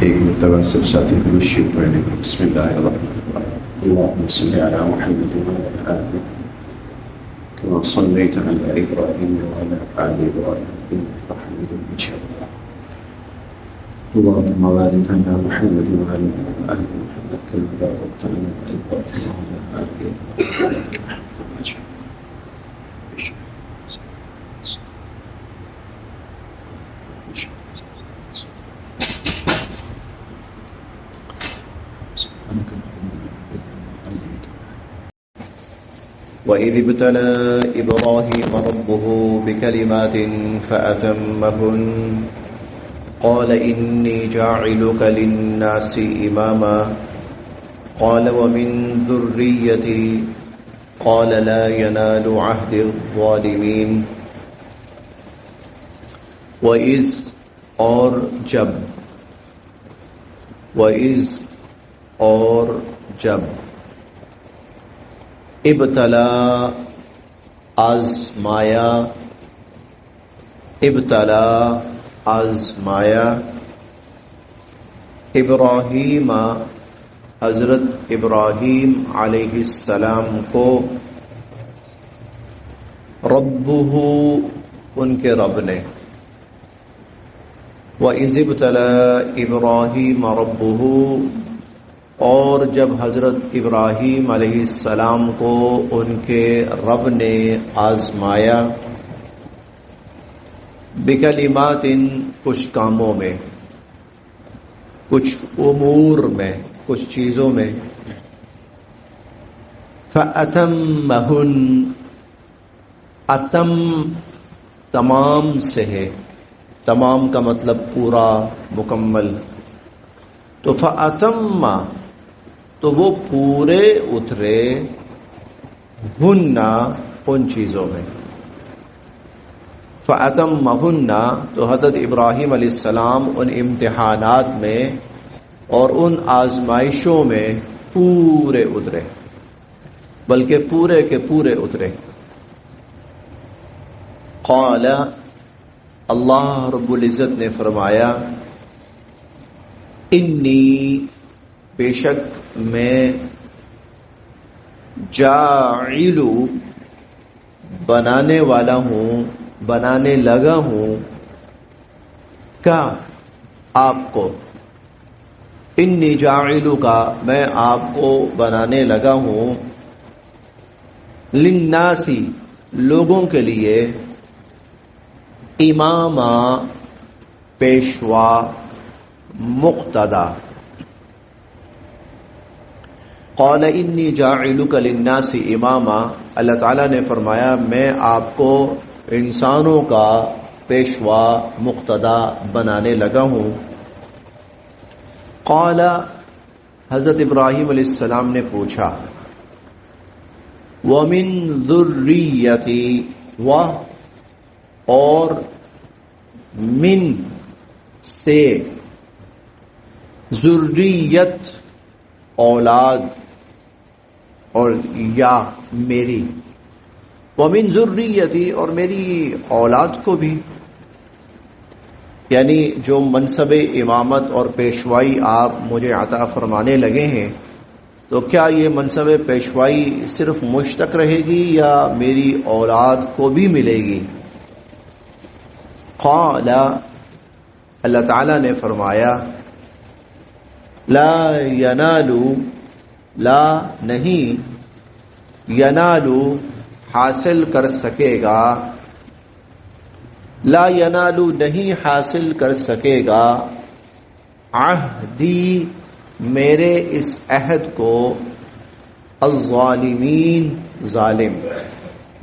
ایک مرتبہ سب ساتھی درود شریف پڑھنے کو بسم اللہ الرحمن الرحیم اللهم صل علی محمد وعلی آلہ كما صليت على إبراهيم وعلى آل إبراهيم إنك حميد مجيد اللهم بارك على محمد وعلى آل محمد كما باركت على إبراهيم وعلى آل إبراهيم إنك حميد مجيد. وَإِذِ ابْتَلَى إِبْرَاهِيمَ رَبُّهُ بِكَلِمَاتٍ فَأَتَمَّهُنَّ قَالَ إِنِّي جَاعِلُكَ لِلنَّاسِ إِمَامًا قَالَ وَمِنْ ذُرِّيَّتِي قَالَ لَا يَنَالُ عَهْدِ الظَّالِمِينَ. وَإِذْ اور جب، وَإِذْ اور جب، ابتلا آزمایا، ابتلا آزمایا، ابراہیم حضرت ابراہیم علیہ السلام کو، ربہ ان کے رب نے، وَإِذِ ابْتَلَى إِبْرَاهِيمَ رَبُّهُ اور جب حضرت ابراہیم علیہ السلام کو ان کے رب نے آزمایا، بکلمات کچھ کاموں میں، کچھ امور میں، کچھ چیزوں میں، فَأَتَمَّهُنَّ اتم تمام سے ہے، تمام کا مطلب پورا مکمل، تو فَأَتَمَّ تو وہ پورے اترے، ہننا ان چیزوں میں، فَأَتَمَّهُنَّ تو حضرت ابراہیم علیہ السلام ان امتحانات میں اور ان آزمائشوں میں پورے اترے، بلکہ پورے کے پورے اترے. قال اللہ رب العزت نے فرمایا، انی بے شک میں، جاعل بنانے والا ہوں، بنانے لگا ہوں، کا آپ کو، انی جاعل کا میں آپ کو بنانے لگا ہوں، للناسی لوگوں کے لیے، اماما پیشوا، مقتدا. قال انی جاعلک للناس اماما اللہ تعالیٰ نے فرمایا میں آپ کو انسانوں کا پیشوا، مقتدا بنانے لگا ہوں. قال حضرت ابراہیم علیہ السلام نے پوچھا، وَمِن ذُرِّيَّتِي و اور من سے، ذریت اولاد، اور یا میری، وَمِن ذُرِّيَّتِي اور میری اولاد کو بھی، یعنی جو منصب امامت اور پیشوائی آپ مجھے عطا فرمانے لگے ہیں، تو کیا یہ منصب پیشوائی صرف مجھ تک رہے گی یا میری اولاد کو بھی ملے گی؟ قال اللہ تعالیٰ نے فرمایا، لا ینالو لا نہیں، ینالو حاصل کر سکے گا، لا ینالو نہیں حاصل کر سکے گا، عہدی میرے اس عہد کو، الظالمین ظالم،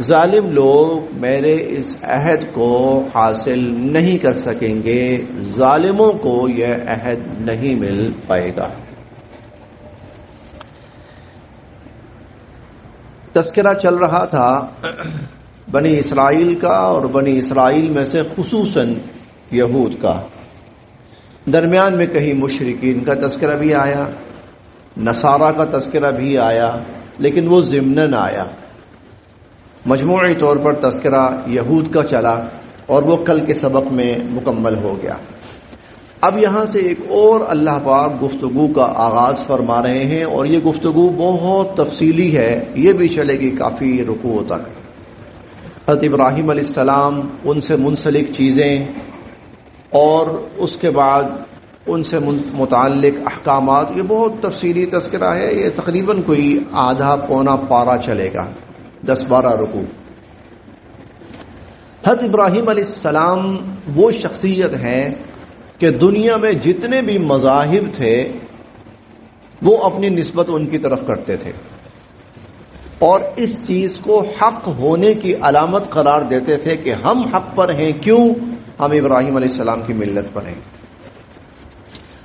ظالم لوگ میرے اس عہد کو حاصل نہیں کر سکیں گے، ظالموں کو یہ عہد نہیں مل پائے گا. تذکرہ چل رہا تھا بنی اسرائیل کا، اور بنی اسرائیل میں سے خصوصاً یہود کا. درمیان میں کہیں مشرکین کا تذکرہ بھی آیا، نصارہ کا تذکرہ بھی آیا، لیکن وہ ضمناً آیا. مجموعی طور پر تذکرہ یہود کا چلا اور وہ کل کے سبق میں مکمل ہو گیا. اب یہاں سے ایک اور اللہ پاک گفتگو کا آغاز فرما رہے ہیں، اور یہ گفتگو بہت تفصیلی ہے، یہ بھی چلے گی کافی رکوع تک۔ حضرت ابراہیم علیہ السلام، ان سے منسلک چیزیں، اور اس کے بعد ان سے متعلق احکامات، یہ بہت تفصیلی تذکرہ ہے، یہ تقریباً کوئی آدھا پونا پارہ چلے گا، 10-12 رکوع۔ حضرت ابراہیم علیہ السلام وہ شخصیت ہے کہ دنیا میں جتنے بھی مذاہب تھے وہ اپنی نسبت ان کی طرف کرتے تھے، اور اس چیز کو حق ہونے کی علامت قرار دیتے تھے کہ ہم حق پر ہیں۔ کیوں؟ ہم ابراہیم علیہ السلام کی ملت پر ہیں،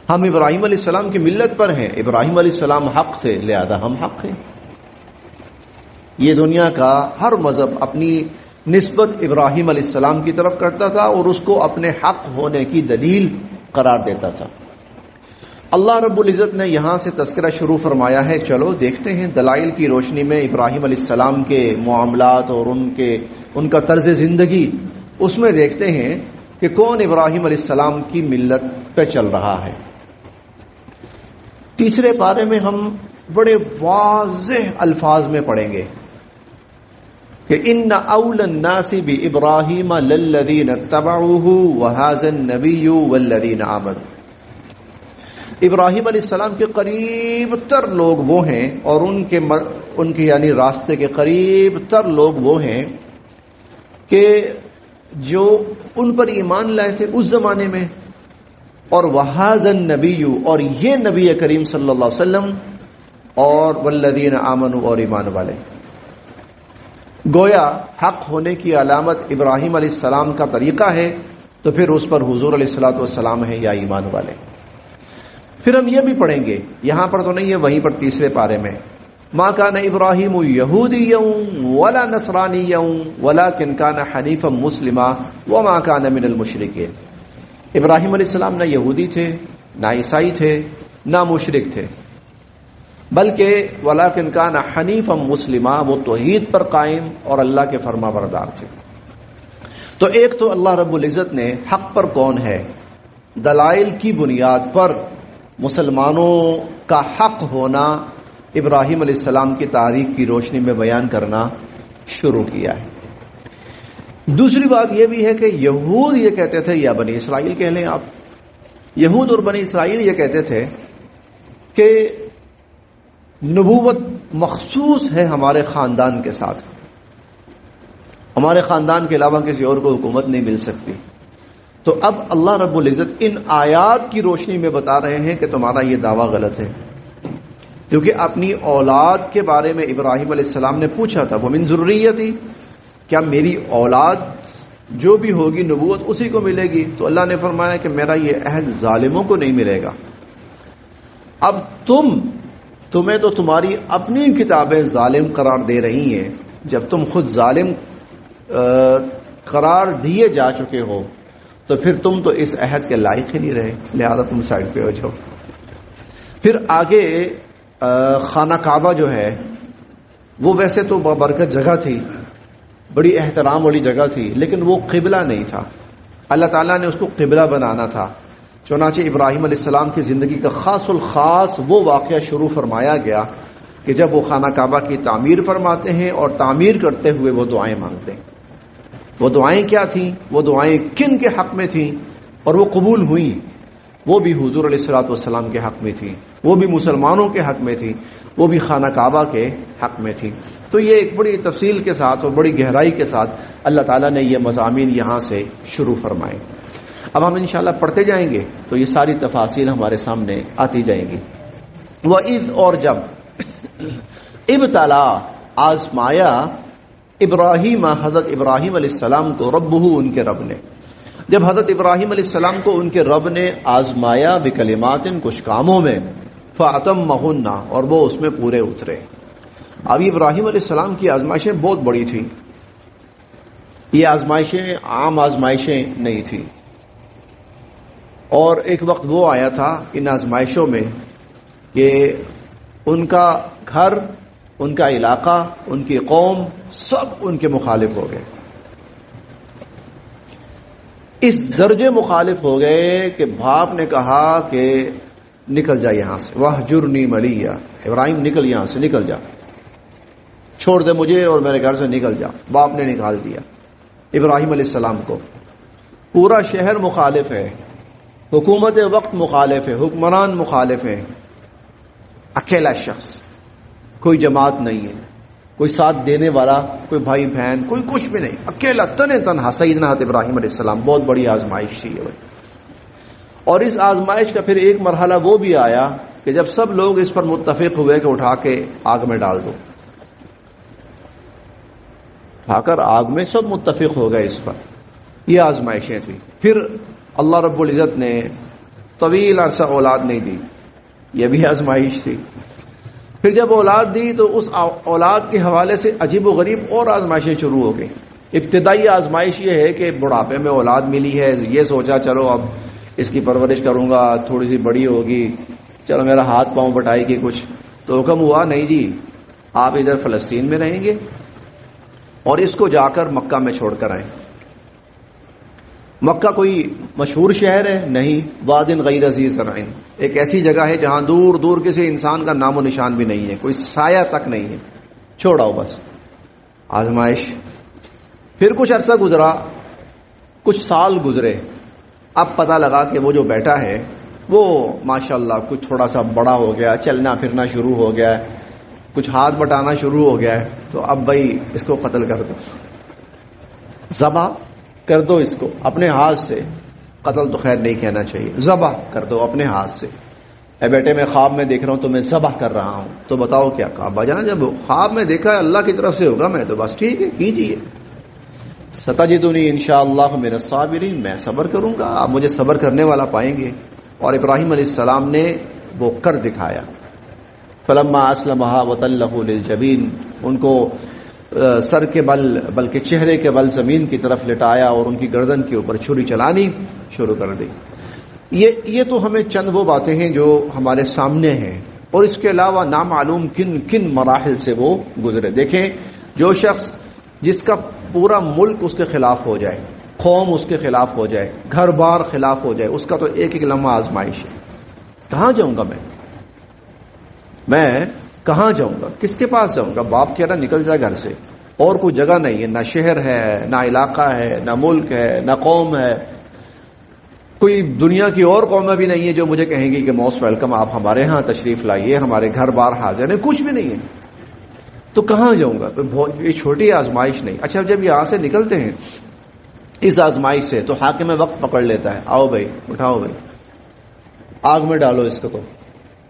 ہم ابراہیم علیہ السلام کی ملت پر ہیں، ابراہیم علیہ السلام حق تھے، لہذا ہم حق ہیں۔ یہ دنیا کا ہر مذہب اپنی نسبت ابراہیم علیہ السلام کی طرف کرتا تھا اور اس کو اپنے حق ہونے کی دلیل قرار دیتا تھا۔ اللہ رب العزت نے یہاں سے تذکرہ شروع فرمایا ہے، چلو دیکھتے ہیں دلائل کی روشنی میں ابراہیم علیہ السلام کے معاملات اور ان کا طرز زندگی، اس میں دیکھتے ہیں کہ کون ابراہیم علیہ السلام کی ملت پہ چل رہا ہے۔ تیسرے پارے میں ہم بڑے واضح الفاظ میں پڑھیں گے کہ ان اول الناس بابراہیم للذین اتبعوه وهذا النبی والذین آمنوا۔ ابراہیم علیہ السلام کے قریب تر لوگ وہ ہیں، اور ان کے یعنی راستے کے قریب تر لوگ وہ ہیں کہ جو ان پر ایمان لائے تھے اس زمانے میں، اور وہذا النبی، اور یہ نبی کریم صلی اللہ علیہ وسلم، اور والذین آمنوا، اور ایمان والے۔ گویا حق ہونے کی علامت ابراہیم علیہ السلام کا طریقہ ہے، تو پھر اس پر حضور علیہ الصلوۃ والسلام ہے یا ایمان والے۔ پھر ہم یہ بھی پڑھیں گے، یہاں پر تو نہیں ہے، وہیں پر تیسرے پارے میں، ما کان ابراہیم یہودیا ولا نصرانیا ولکن کان حنیفا مسلما وما کان من المشرکین۔ ابراہیم علیہ السلام نہ یہودی تھے، نہ عیسائی تھے، نہ مشرک تھے، بلکہ ولکن کان حنیفا مسلما، وہ توحید پر قائم اور اللہ کے فرما بردار تھے۔ تو ایک تو اللہ رب العزت نے حق پر کون ہے، دلائل کی بنیاد پر مسلمانوں کا حق ہونا ابراہیم علیہ السلام کی تاریخ کی روشنی میں بیان کرنا شروع کیا ہے۔ دوسری بات یہ بھی ہے کہ یہود یہ کہتے تھے، یا بنی اسرائیل کہہ لیں آپ، یہود اور بنی اسرائیل یہ کہتے تھے کہ نبوت مخصوص ہے ہمارے خاندان کے ساتھ، ہمارے خاندان کے علاوہ کسی اور کو حکومت نہیں مل سکتی۔ تو اب اللہ رب العزت ان آیات کی روشنی میں بتا رہے ہیں کہ تمہارا یہ دعویٰ غلط ہے، کیونکہ اپنی اولاد کے بارے میں ابراہیم علیہ السلام نے پوچھا تھا، وَمِن ذُرِّيَّتِي، کیا میری اولاد جو بھی ہوگی نبوت اسی کو ملے گی؟ تو اللہ نے فرمایا کہ میرا یہ عہد ظالموں کو نہیں ملے گا۔ اب تمہیں تو تمہاری اپنی کتابیں ظالم قرار دے رہی ہیں، جب تم خود ظالم قرار دیے جا چکے ہو تو پھر تم تو اس عہد کے لائق ہی نہیں رہے، لہذا تم سائڈ پہ ہو جاؤ۔ پھر آگے خانہ کعبہ جو ہے وہ ویسے تو بابرکت جگہ تھی، بڑی احترام والی جگہ تھی، لیکن وہ قبلہ نہیں تھا، اللہ تعالیٰ نے اس کو قبلہ بنانا تھا۔ چنانچہ ابراہیم علیہ السلام کی زندگی کا خاص الخاص وہ واقعہ شروع فرمایا گیا کہ جب وہ خانہ کعبہ کی تعمیر فرماتے ہیں اور تعمیر کرتے ہوئے وہ دعائیں مانگتے ہیں۔ وہ دعائیں کیا تھیں؟ وہ دعائیں کن کے حق میں تھیں اور وہ قبول ہوئیں؟ وہ بھی حضور علیہ الصلوۃ والسلام کے حق میں تھیں، وہ بھی مسلمانوں کے حق میں تھیں، وہ بھی خانہ کعبہ کے حق میں تھیں۔ تو یہ ایک بڑی تفصیل کے ساتھ اور بڑی گہرائی کے ساتھ اللہ تعالیٰ نے یہ مضامین یہاں سے شروع فرمائے۔ اب ہم انشاءاللہ پڑھتے جائیں گے تو یہ ساری تفاصیل ہمارے سامنے آتی جائیں گی۔ وَإِذْ، اور جب، ابتلا، آزمایا، ابراہیم، حضرت ابراہیم علیہ السلام کو، ربہ، ان کے رب نے، جب حضرت ابراہیم علیہ السلام کو ان کے رب نے آزمایا، بکلمات، کچھ کاموں میں، فاتمہن، اور وہ اس میں پورے اترے۔ اب ابراہیم علیہ السلام کی آزمائشیں بہت بڑی تھیں، یہ آزمائشیں عام آزمائشیں نہیں تھیں، اور ایک وقت وہ آیا تھا ان آزمائشوں میں کہ ان کا گھر، ان کا علاقہ، ان کی قوم، سب ان کے مخالف ہو گئے۔ اس درجے مخالف ہو گئے کہ باپ نے کہا کہ نکل جا یہاں سے، وَاهْجُرْنِي مَلِيًّا، ابراہیم نکل یہاں سے، نکل جا، چھوڑ دے مجھے اور میرے گھر سے نکل جا۔ باپ نے نکال دیا ابراہیم علیہ السلام کو۔ پورا شہر مخالف ہے، حکومت وقت مخالف ہے، حکمران مخالف ہیں، اکیلا شخص، کوئی جماعت نہیں ہے، کوئی ساتھ دینے والا، کوئی بھائی بہن، کوئی کچھ بھی نہیں، اکیلا تنے تنہا سیدنا ابراہیم علیہ السلام۔ بہت بڑی آزمائش تھی یہ۔ اور اس آزمائش کا پھر ایک مرحلہ وہ بھی آیا کہ جب سب لوگ اس پر متفق ہوئے کہ اٹھا کے آگ میں ڈال دو، اٹھا کر آگ میں سب متفق ہو گئے اس پر۔ یہ آزمائشیں تھیں۔ پھر اللہ رب العزت نے طویل عرصہ اولاد نہیں دی، یہ بھی آزمائش تھی۔ پھر جب اولاد دی تو اس اولاد کے حوالے سے عجیب و غریب اور آزمائشیں شروع ہو گئی۔ ابتدائی آزمائش یہ ہے کہ بڑھاپے میں اولاد ملی ہے، یہ سوچا چلو اب اس کی پرورش کروں گا، تھوڑی سی بڑی ہوگی، چلو میرا ہاتھ پاؤں بٹائے گی کچھ، تو حکم ہوا نہیں جی آپ ادھر فلسطین میں رہیں گے اور اس کو جا کر مکہ میں چھوڑ کر آئیں۔ مکہ کوئی مشہور شہر ہے نہیں، واد غیر ذی زرع، ایک ایسی جگہ ہے جہاں دور دور کسی انسان کا نام و نشان بھی نہیں ہے، کوئی سایہ تک نہیں ہے، چھوڑاؤ بس۔ آزمائش۔ پھر کچھ عرصہ گزرا، کچھ سال گزرے، اب پتہ لگا کہ وہ جو بیٹا ہے وہ ماشاءاللہ کچھ تھوڑا سا بڑا ہو گیا، چلنا پھرنا شروع ہو گیا ہے، کچھ ہاتھ بٹانا شروع ہو گیا ہے، تو اب بھائی اس کو قتل کر دو، ذبح کر دو اس کو اپنے ہاتھ سے۔ قتل تو خیر نہیں کہنا چاہیے، ذبح کر دو اپنے ہاتھ سے۔ اے بیٹے میں خواب میں دیکھ رہا ہوں تو میں ذبح کر رہا ہوں، تو بتاؤ کیا کہا؟ بجانا جب خواب میں دیکھا ہے اللہ کی طرف سے ہوگا میں تو بس ٹھیک ہے کیجیے۔ ستجدنی انشاءاللہ من الصابرین، میں صبر کروں گا، آپ مجھے صبر کرنے والا پائیں گے۔ اور ابراہیم علیہ السلام نے وہ کر دکھایا۔ فلما اسلمھا وتلہ للجبین، ان کو سر کے بل بلکہ چہرے کے بل زمین کی طرف لٹایا اور ان کی گردن کے اوپر چھری چلانی شروع کر دی۔ یہ تو ہمیں چند وہ باتیں ہیں جو ہمارے سامنے ہیں، اور اس کے علاوہ نامعلوم کن کن مراحل سے وہ گزرے۔ دیکھیں جو شخص جس کا پورا ملک اس کے خلاف ہو جائے، قوم اس کے خلاف ہو جائے، گھر بار خلاف ہو جائے، اس کا تو ایک ایک لمحہ آزمائش ہے۔ کہاں جاؤں گا میں کہاں جاؤں گا، کس کے پاس جاؤں گا؟ باپ کہہ رہا نکل جائے گھر سے، اور کوئی جگہ نہیں ہے، نہ شہر ہے، نہ علاقہ ہے، نہ ملک ہے، نہ قوم ہے، کوئی دنیا کی اور قومیں بھی نہیں ہے جو مجھے کہیں گی کہ موسٹ ویلکم، آپ ہمارے ہاں تشریف لائیے، ہمارے گھر بار حاضر ہے، کچھ بھی نہیں ہے، تو کہاں جاؤں گا؟ یہ چھوٹی آزمائش نہیں۔ اچھا جب یہاں سے نکلتے ہیں اس آزمائش سے تو حاکم وقت پکڑ لیتا ہے، آؤ بھائی اٹھاؤ بھائی آگ میں ڈالو اس کو، تو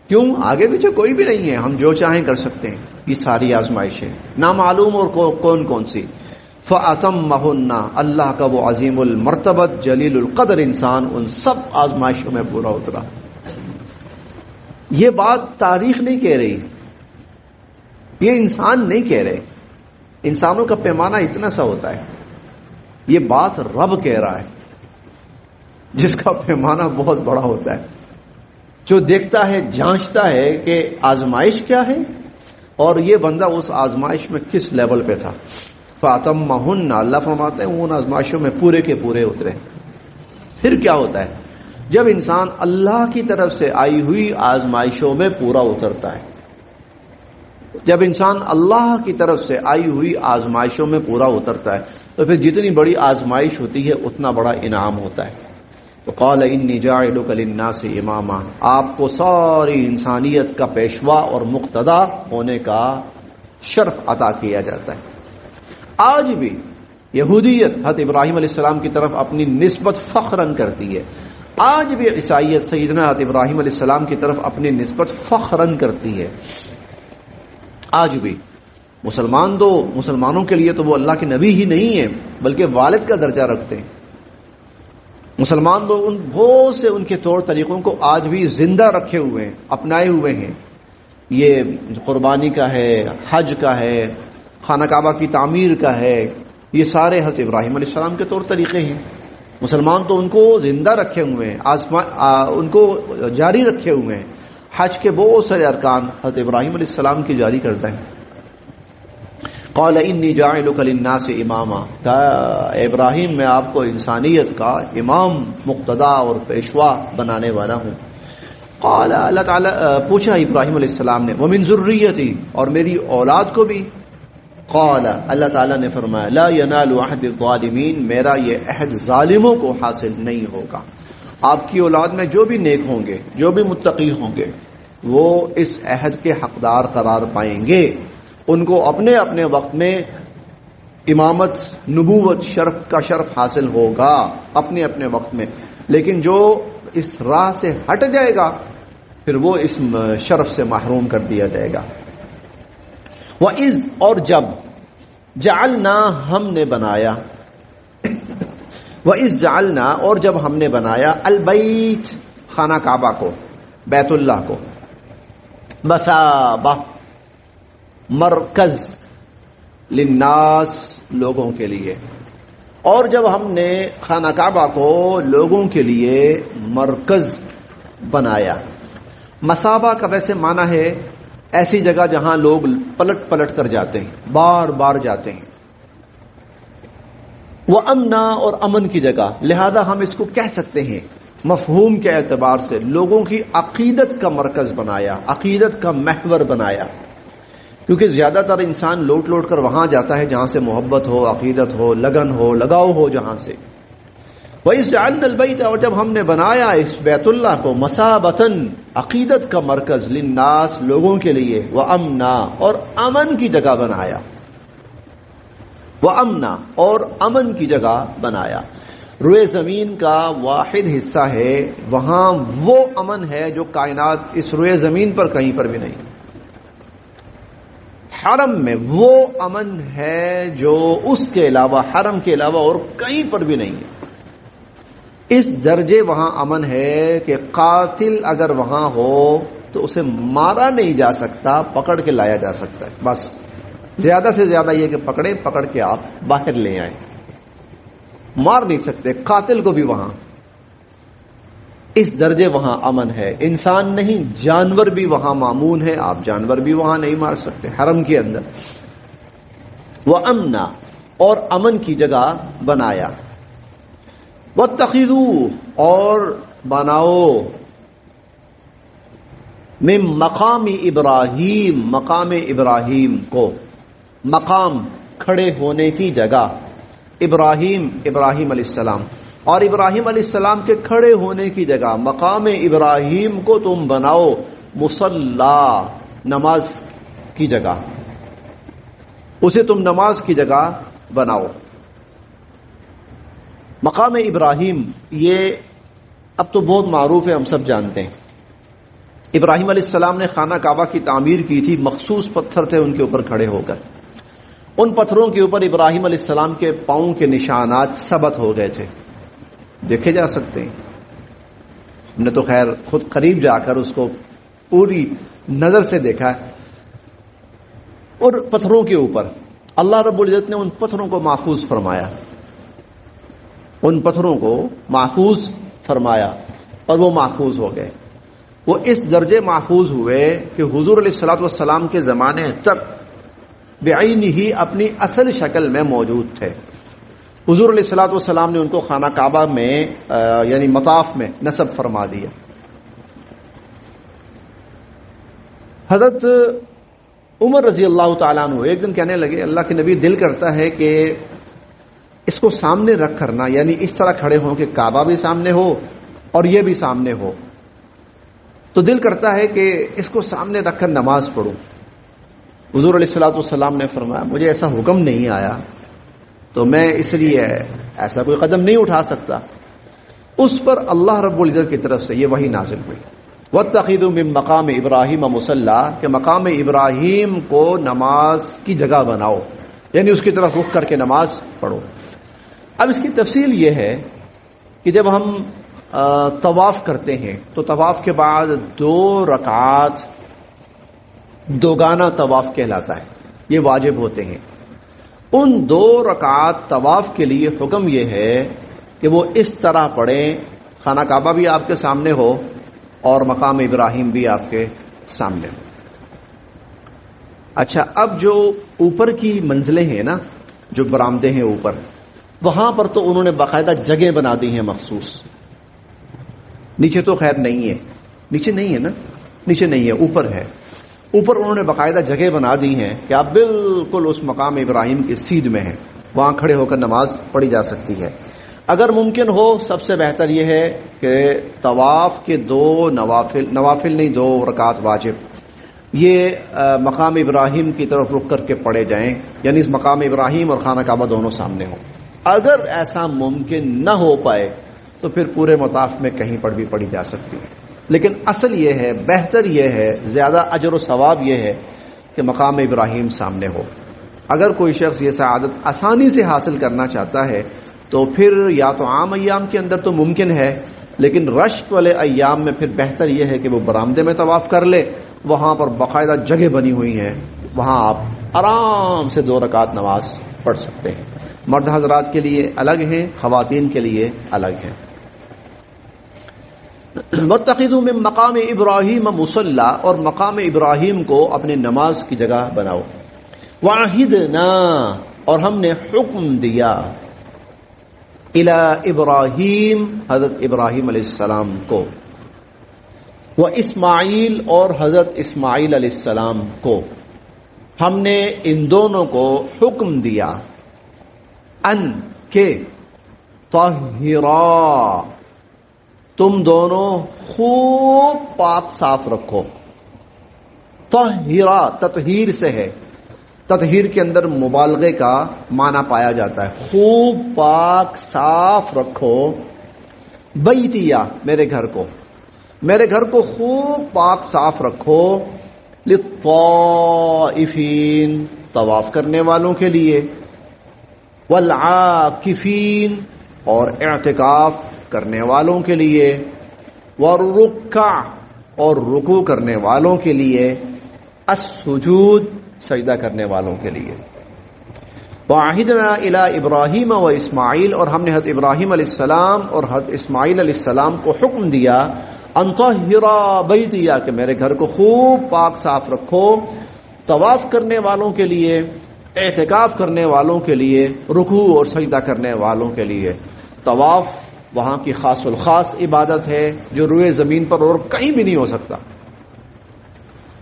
کیوں؟ آگے پیچھے کوئی بھی نہیں ہے، ہم جو چاہیں کر سکتے ہیں۔ یہ ساری آزمائشیں نامعلوم اور کون کون سی؟ فَأَتَمَّهُنَّ، اللہ کا وہ عظیم المرتبت جلیل القدر انسان ان سب آزمائشوں میں پورا اترا۔ یہ بات تاریخ نہیں کہہ رہی، یہ انسان نہیں کہہ رہے، انسانوں کا پیمانہ اتنا سا ہوتا ہے، یہ بات رب کہہ رہا ہے جس کا پیمانہ بہت بڑا ہوتا ہے، جو دیکھتا ہے جانچتا ہے کہ آزمائش کیا ہے اور یہ بندہ اس آزمائش میں کس لیول پہ تھا۔ فَأَتَمَّهُنَّ، اللہ فرماتے ہیں ان آزمائشوں میں پورے کے پورے اترے۔ پھر کیا ہوتا ہے جب انسان اللہ کی طرف سے آئی ہوئی آزمائشوں میں پورا اترتا ہے؟ جب انسان اللہ کی طرف سے آئی ہوئی آزمائشوں میں پورا اترتا ہے تو پھر جتنی بڑی آزمائش ہوتی ہے اتنا بڑا انعام ہوتا ہے۔ وقال انی جاعلک للناس اماما، آپ کو ساری انسانیت کا پیشوا اور مقتدا ہونے کا شرف عطا کیا جاتا ہے۔ آج بھی یہودیت حضرت ابراہیم علیہ السلام کی طرف اپنی نسبت فخراً کرتی ہے، آج بھی عیسائیت سیدنا حضرت ابراہیم علیہ السلام کی طرف اپنی نسبت فخراً کرتی ہے۔ آج بھی مسلمان تو مسلمانوں کے لیے تو وہ اللہ کے نبی ہی نہیں ہے بلکہ والد کا درجہ رکھتے ہیں۔ مسلمان تو ان بہت سے ان کے طور طریقوں کو آج بھی زندہ رکھے ہوئے ہیں، اپنائے ہوئے ہیں۔ یہ قربانی کا ہے، حج کا ہے، خانہ کعبہ کی تعمیر کا ہے، یہ سارے حضرت ابراہیم علیہ السلام کے طور طریقے ہیں۔ مسلمان تو ان کو زندہ رکھے ہوئے ہیں، ان کو جاری رکھے ہوئے ہیں۔ حج کے بہت سارے ارکان حضرت ابراہیم علیہ السلام کی جاری کرتا ہے۔ قال انی جاعلک للناس اماما، کہا اے ابراہیم میں آپ کو انسانیت کا امام، مقتدا اور پیشوا بنانے والا ہوں۔ قال اللہ تعالیٰ پوچھا ابراہیم علیہ السلام نے ومن ذریتی، اور میری اولاد کو بھی؟ قال اللہ تعالیٰ نے فرمایا لا ینال عہد الظالمین، میرا یہ عہد ظالموں کو حاصل نہیں ہوگا۔ آپ کی اولاد میں جو بھی نیک ہوں گے، جو بھی متقی ہوں گے، وہ اس عہد کے حقدار قرار پائیں گے، ان کو اپنے اپنے وقت میں امامت، نبوت، شرف کا شرف حاصل ہوگا اپنے اپنے وقت میں، لیکن جو اس راہ سے ہٹ جائے گا پھر وہ اس شرف سے محروم کر دیا جائے گا۔ وَإِذْ، اور جب، جعلنا، ہم نے بنایا، وَإِذْ جعلنا، اور جب ہم نے بنایا، البیت، خانہ کعبہ کو، بیت اللہ کو، مثابہ، مرکز، للناس، لوگوں کے لیے، اور جب ہم نے خانہ کعبہ کو لوگوں کے لیے مرکز بنایا۔ مثابہ کا ویسے معنی ہے ایسی جگہ جہاں لوگ پلٹ پلٹ کر جاتے ہیں، بار بار جاتے ہیں۔ وہ امنا، اور امن کی جگہ، لہذا ہم اس کو کہہ سکتے ہیں مفہوم کے اعتبار سے لوگوں کی عقیدت کا مرکز بنایا، عقیدت کا محور بنایا، کیونکہ زیادہ تر انسان لوٹ لوٹ کر وہاں جاتا ہے جہاں سے محبت ہو، عقیدت ہو، لگن ہو، لگاؤ ہو، جہاں سے۔ وَإِذْ جَعَلْنَا الْبَيْتَ، اور جب ہم نے بنایا اس بیت اللہ کو، مَثَابَةً، عقیدت کا مرکز، للناس، لوگوں کے لیے، وَأَمْنًا، اور امن کی جگہ بنایا، وَأَمْنًا، اور امن کی جگہ بنایا۔ روئے زمین کا واحد حصہ ہے، وہاں وہ امن ہے جو کائنات اس روئے زمین پر کہیں پر بھی نہیں۔ حرم میں وہ امن ہے جو اس کے علاوہ، حرم کے علاوہ اور کہیں پر بھی نہیں ہے۔ اس درجے وہاں امن ہے کہ قاتل اگر وہاں ہو تو اسے مارا نہیں جا سکتا، پکڑ کے لایا جا سکتا ہے، بس زیادہ سے زیادہ یہ کہ پکڑ کے آپ باہر لے آئیں، مار نہیں سکتے قاتل کو بھی وہاں۔ اس درجے وہاں امن ہے، انسان نہیں جانور بھی وہاں مامون ہے، آپ جانور بھی وہاں نہیں مار سکتے حرم کے اندر۔ وَأَمْنًا، اور امن کی جگہ بنایا۔ وَاتَّخِذُوا، اور بناؤ، من مقام ابراہیم، مقام ابراہیم کو، مقام کھڑے ہونے کی جگہ، ابراہیم علیہ السلام، اور ابراہیم علیہ السلام کے کھڑے ہونے کی جگہ، مقام ابراہیم کو تم بناؤ مصلی، نماز کی جگہ، اسے تم نماز کی جگہ بناؤ۔ مقام ابراہیم یہ اب تو بہت معروف ہے، ہم سب جانتے ہیں۔ ابراہیم علیہ السلام نے خانہ کعبہ کی تعمیر کی تھی، مخصوص پتھر تھے ان کے اوپر کھڑے ہو کر، ان پتھروں کے اوپر ابراہیم علیہ السلام کے پاؤں کے نشانات ثبت ہو گئے تھے، دیکھے جا سکتے ہیں۔ ہم نے تو خیر خود قریب جا کر اس کو پوری نظر سے دیکھا ہے۔ اور پتھروں کے اوپر اللہ رب العزت نے ان پتھروں کو محفوظ فرمایا، ان پتھروں کو محفوظ فرمایا اور وہ محفوظ ہو گئے۔ وہ اس درجے محفوظ ہوئے کہ حضور علیہ الصلوۃ والسلام کے زمانے تک بعینہ ہی اپنی اصل شکل میں موجود تھے۔ حضور علیہ الصلوۃ والسلام نے ان کو خانہ کعبہ میں یعنی مطاف میں نصب فرما دیا۔ حضرت عمر رضی اللہ تعالیٰ عنہ ایک دن کہنے لگے، اللہ کے نبی، دل کرتا ہے کہ اس کو سامنے رکھ کرنا، یعنی اس طرح کھڑے ہوں کہ کعبہ بھی سامنے ہو اور یہ بھی سامنے ہو، تو دل کرتا ہے کہ اس کو سامنے رکھ کر نماز پڑھوں۔ حضور علیہ الصلوۃ والسلام نے فرمایا، مجھے ایسا حکم نہیں آیا تو میں اس لیے ایسا کوئی قدم نہیں اٹھا سکتا۔ اس پر اللہ رب العزت کی طرف سے یہ وحی نازل ہوئی، وَاتَّخِذُوا مِن مَقَامِ إِبْرَاهِيمَ مُصَلًّى، کہ مقام ابراہیم کو نماز کی جگہ بناؤ، یعنی اس کی طرف رخ کر کے نماز پڑھو۔ اب اس کی تفصیل یہ ہے کہ جب ہم طواف کرتے ہیں تو طواف کے بعد 2 رکعات دوگانہ طواف کہلاتا ہے، یہ واجب ہوتے ہیں۔ ان 2 رکعات طواف کے لیے حکم یہ ہے کہ وہ اس طرح پڑھیں، خانہ کعبہ بھی آپ کے سامنے ہو اور مقام ابراہیم بھی آپ کے سامنے ہو۔ اچھا، اب جو اوپر کی منزلیں ہیں نا، جو برآمدے ہیں اوپر، وہاں پر تو انہوں نے باقاعدہ جگہ بنا دی ہیں مخصوص. نیچے تو خیر نہیں ہے، نیچے نہیں ہے نا، نیچے نہیں ہے، اوپر ہے. اوپر انہوں نے باقاعدہ جگہ بنا دی ہیں کہ آپ بالکل اس مقام ابراہیم کی سیدھ میں ہیں، وہاں کھڑے ہو کر نماز پڑھی جا سکتی ہے. اگر ممکن ہو سب سے بہتر یہ ہے کہ طواف کے 2 نوافل نہیں، 2 رکعت واجب یہ مقام ابراہیم کی طرف رک کر کے پڑھے جائیں، یعنی اس مقام ابراہیم اور خانہ کعبہ دونوں سامنے ہوں. اگر ایسا ممکن نہ ہو پائے تو پھر پورے مطاف میں کہیں پر بھی پڑھی جا سکتی ہے. لیکن اصل یہ ہے، بہتر یہ ہے، زیادہ اجر و ثواب یہ ہے کہ مقام ابراہیم سامنے ہو. اگر کوئی شخص یہ سعادت آسانی سے حاصل کرنا چاہتا ہے تو پھر یا تو عام ایام کے اندر تو ممکن ہے، لیکن رشک والے ایام میں پھر بہتر یہ ہے کہ وہ برآمدے میں طواف کر لے. وہاں پر باقاعدہ جگہ بنی ہوئی ہیں، وہاں آپ آرام سے 2 رکعت نماز پڑھ سکتے ہیں. مرد حضرات کے لیے الگ ہیں، خواتین کے لیے الگ ہیں. واتخذوا من مقام ابراہیم مصلی، اور مقام ابراہیم کو اپنے نماز کی جگہ بناؤ. وعہدنا، اور ہم نے حکم دیا، الی ابراہیم، حضرت ابراہیم علیہ السلام کو، و اسماعیل، اور حضرت اسماعیل علیہ السلام کو، ہم نے ان دونوں کو حکم دیا، ان کے طہرا، تم دونوں خوب پاک صاف رکھو. طہرا تطہیر سے ہے، تطہیر کے اندر مبالغے کا معنی پایا جاتا ہے. خوب پاک صاف رکھو، بیتیا، میرے گھر کو، میرے گھر کو خوب پاک صاف رکھو، للطائفین، طواف کرنے والوں کے لیے، والعاکفین، اور اعتکاف کرنے والوں کے لیے، والرکع، اور رکوع کرنے والوں کے لیے، السجود، سجدہ کرنے والوں کے لیے. وعہدنا الی ابراہیم و اسماعیل، اور ہم نے حضرت ابراہیم علیہ السلام اور حضرت اسماعیل علیہ السلام کو حکم دیا، ان طہرا بیتیا، کہ میرے گھر کو خوب پاک صاف رکھو، طواف کرنے والوں کے لیے، اعتکاف کرنے والوں کے لیے، رکوع اور سجدہ کرنے والوں کے لیے. طواف وہاں کی خاص الخاص عبادت ہے جو روئے زمین پر اور کہیں بھی نہیں ہو سکتا.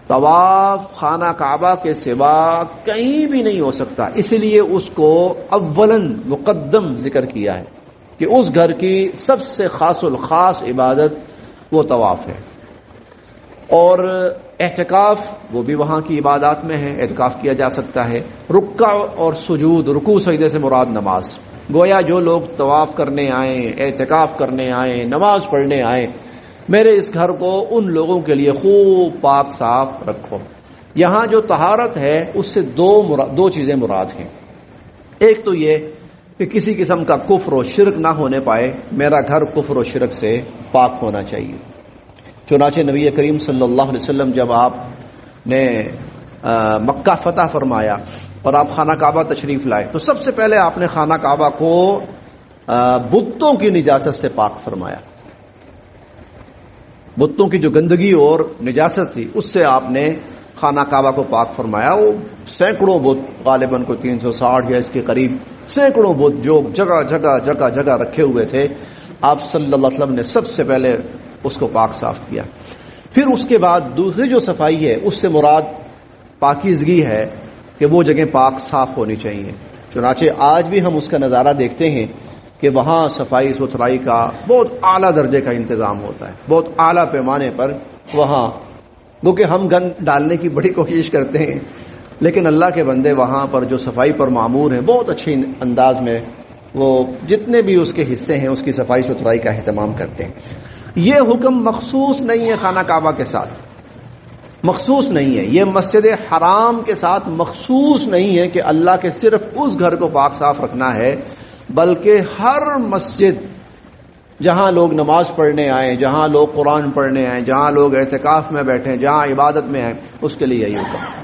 طواف خانہ کعبہ کے سوا کہیں بھی نہیں ہو سکتا، اس لیے اس کو اولاً مقدم ذکر کیا ہے کہ اس گھر کی سب سے خاص الخاص عبادت وہ طواف ہے. اور اعتکاف وہ بھی وہاں کی عبادات میں ہے، اعتکاف کیا جا سکتا ہے. رکع اور سجود، رکوع سجدے سے مراد نماز. گویا جو لوگ طواف کرنے آئیں، اعتکاف کرنے آئیں، نماز پڑھنے آئیں، میرے اس گھر کو ان لوگوں کے لیے خوب پاک صاف رکھو. یہاں جو طہارت ہے اس سے دو چیزیں مراد ہیں. ایک تو یہ کہ کسی قسم کا کفر و شرک نہ ہونے پائے، میرا گھر کفر و شرک سے پاک ہونا چاہیے. چنانچہ نبی کریم صلی اللہ علیہ وسلم جب آپ نے مکہ فتح فرمایا اور آپ خانہ کعبہ تشریف لائے تو سب سے پہلے آپ نے خانہ کعبہ کو بتوں کی نجاست سے پاک فرمایا. بتوں کی جو گندگی اور نجاست تھی اس سے آپ نے خانہ کعبہ کو پاک فرمایا. وہ سینکڑوں بت، غالباً کو 360 یا اس کے قریب سینکڑوں بت جو جگہ جگہ جگہ جگہ رکھے ہوئے تھے، آپ صلی اللہ علیہ وسلم نے سب سے پہلے اس کو پاک صاف کیا. پھر اس کے بعد دوسری جو صفائی ہے اس سے مراد پاکیزگی ہے کہ وہ جگہ پاک صاف ہونی چاہیے. چنانچہ آج بھی ہم اس کا نظارہ دیکھتے ہیں کہ وہاں صفائی ستھرائی کا بہت اعلیٰ درجے کا انتظام ہوتا ہے، بہت اعلیٰ پیمانے پر. وہاں کیونکہ ہم گند ڈالنے کی بڑی کوشش کرتے ہیں، لیکن اللہ کے بندے وہاں پر جو صفائی پر معمور ہیں بہت اچھے انداز میں وہ جتنے بھی اس کے حصے ہیں اس کی صفائی ستھرائی کا اہتمام کرتے ہیں. یہ حکم مخصوص نہیں ہے خانہ کعبہ کے ساتھ، مخصوص نہیں ہے. یہ مسجد حرام کے ساتھ مخصوص نہیں ہے کہ اللہ کے صرف اس گھر کو پاک صاف رکھنا ہے، بلکہ ہر مسجد جہاں لوگ نماز پڑھنے آئیں، جہاں لوگ قرآن پڑھنے آئیں، جہاں لوگ اعتکاف میں بیٹھیں، جہاں عبادت میں آئیں، اس کے لیے یہی حکم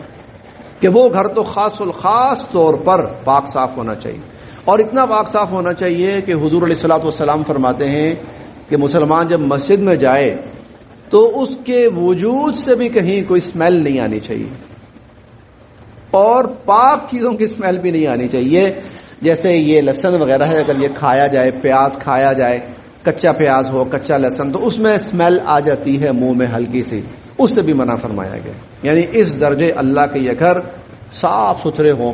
کہ وہ گھر تو خاص الخاص طور پر پاک صاف ہونا چاہیے. اور اتنا پاک صاف ہونا چاہیے کہ حضور علیہ الصلوۃ والسلام فرماتے ہیں کہ مسلمان جب مسجد میں جائے تو اس کے وجود سے بھی کہیں کوئی اسمیل نہیں آنی چاہیے. اور پاک چیزوں کی اسمیل بھی نہیں آنی چاہیے. جیسے یہ لہسن وغیرہ ہے، اگر یہ کھایا جائے، پیاز کھایا جائے، کچا پیاز ہو، کچا لہسن، تو اس میں اسمیل آ جاتی ہے منہ میں ہلکی سی، اس سے بھی منع فرمایا گیا. یعنی اس درجے اللہ کے یہ گھر صاف ستھرے ہوں.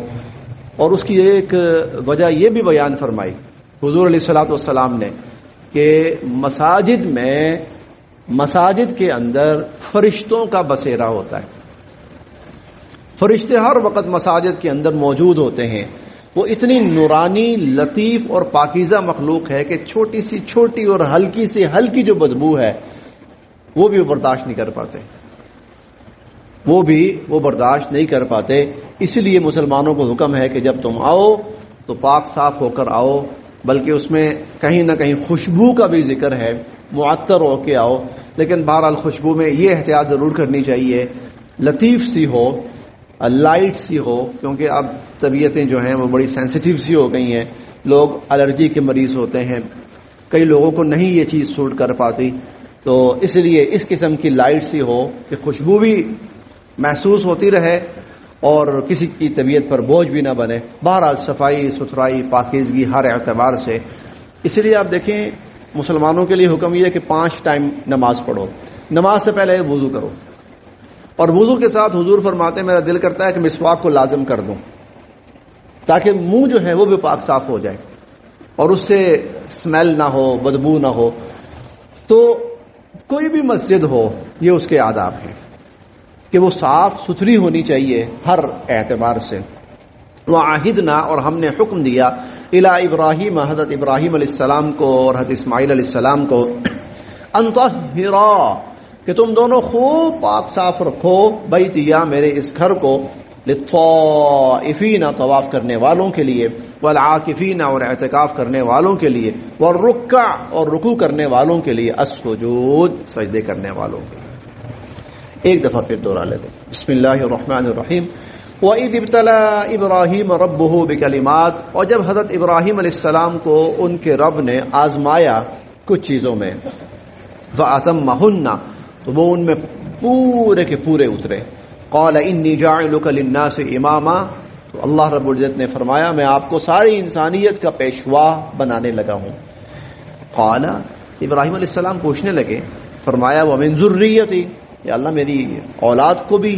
اور اس کی ایک وجہ یہ بھی بیان فرمائی حضور علیہ الصلوۃ والسلام نے کہ مساجد کے اندر فرشتوں کا بسیرا ہوتا ہے. فرشتے ہر وقت مساجد کے اندر موجود ہوتے ہیں. وہ اتنی نورانی، لطیف اور پاکیزہ مخلوق ہے کہ چھوٹی سی چھوٹی اور ہلکی سی ہلکی جو بدبو ہے وہ بھی برداشت نہیں کر پاتے، وہ برداشت نہیں کر پاتے. اس لیے مسلمانوں کو حکم ہے کہ جب تم آؤ تو پاک صاف ہو کر آؤ، بلکہ اس میں کہیں نہ کہیں خوشبو کا بھی ذکر ہے، معطر ہو کے آؤ. لیکن بہرحال خوشبو میں یہ احتیاط ضرور کرنی چاہیے، لطیف سی ہو، لائٹ سی ہو، کیونکہ اب طبیعتیں جو ہیں وہ بڑی سینسیٹیو سی ہو گئی ہیں. لوگ الرجی کے مریض ہوتے ہیں، کئی لوگوں کو نہیں یہ چیز سوٹ کر پاتی، تو اس لیے اس قسم کی لائٹ سی ہو کہ خوشبو بھی محسوس ہوتی رہے اور کسی کی طبیعت پر بوجھ بھی نہ بنے. بہرحال صفائی ستھرائی پاکیزگی ہر اعتبار سے. اس لیے آپ دیکھیں مسلمانوں کے لیے حکم یہ ہے کہ 5 ٹائم نماز پڑھو. نماز سے پہلے وضو کرو، اور وضو کے ساتھ حضور فرماتے ہیں میرا دل کرتا ہے کہ مسواک کو لازم کر دوں تاکہ منہ جو ہے وہ بھی پاک صاف ہو جائے اور اس سے اسمیل نہ ہو، بدبو نہ ہو. تو کوئی بھی مسجد ہو یہ اس کے آداب ہیں کہ وہ صاف ستھری ہونی چاہیے ہر اعتبار سے. وعہدنا، اور ہم نے حکم دیا، الی ابراہیم، حضرت ابراہیم علیہ السلام کو اور حضرت اسماعیل علیہ السلام کو، ان طہرا، کہ تم دونوں خوب پاک صاف رکھو، بیتیا، میرے اس گھر کو، للطائفین، طواف کرنے والوں کے لیے، والعاکفین، اور اعتکاف کرنے والوں کے لیے، والرکع، اور رکوع کرنے والوں کے لیے، السجود، سجدے کرنے والوں کے لیے. ایک دفعہ پھر دوہرا لیتے ہیں. بسم اللہ الرحمن الرحیم. وَإِذِ ابْتَلَىٰ إِبْرَاهِيمَ رَبُّهُ بِكَلِمَاتٍ، اور جب حضرت ابراہیم علیہ السلام کو ان کے رب نے آزمایا کچھ چیزوں میں، فَأَتَمَّهُنَّ، تو وہ ان میں پورے کے پورے اترے. قَالَ إِنِّي جَاعِلُكَ لِلنَّاسِ إِمَامًا، تو اللہ رب العزت نے فرمایا میں آپ کو ساری انسانیت کا پیشوا بنانے لگا ہوں. قَالَ، ابراہیم علیہ السلام پوچھنے لگے، فرمایا وَمِن ذُرِّيَّتِي، یا اللہ میری اولاد کو بھی،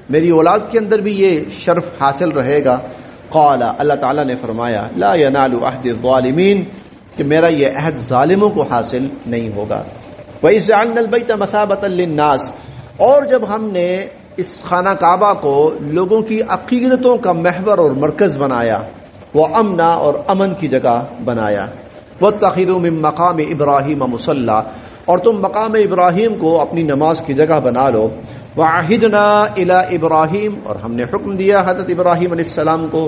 میری اولاد کے اندر بھی یہ شرف حاصل رہے گا. قال، اللہ تعالیٰ نے فرمایا لا ینال عہد الظالمین، کہ میرا یہ عہد ظالموں کو حاصل نہیں ہوگا. وَإِذْ جَعَلْنَا الْبَيْتَ مَثَابَةً لِلنَّاسِ، اور جب ہم نے اس خانہ کعبہ کو لوگوں کی عقیدتوں کا محور اور مرکز بنایا، وہ امنا، اور امن کی جگہ بنایا. وَاتَّخِذُوا مِن مَقَامِ إِبْرَاهِيمَ مُصَلًّى، اور تم مقام ابراہیم کو اپنی نماز کی جگہ بنا لو. وَعَهِدْنَا إِلَىٰ إِبْرَاهِيمَ، اور ہم نے حکم دیا حضرت ابراہیم علیہ السلام کو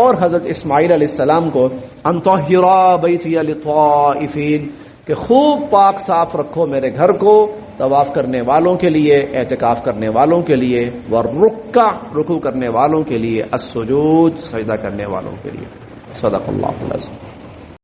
اور حضرت اسماعیل علیہ السلام کو، أَن طَهِّرَا بَيْتِيَ لِلطَّائِفِينَ، کہ خوب پاک صاف رکھو میرے گھر کو طواف کرنے والوں کے لیے، اعتکاف کرنے والوں کے لیے، والرکع، رکوع کرنے والوں کے لیے، السجود، سجدہ کرنے والوں کے لیے. صدق اللہ العظیم.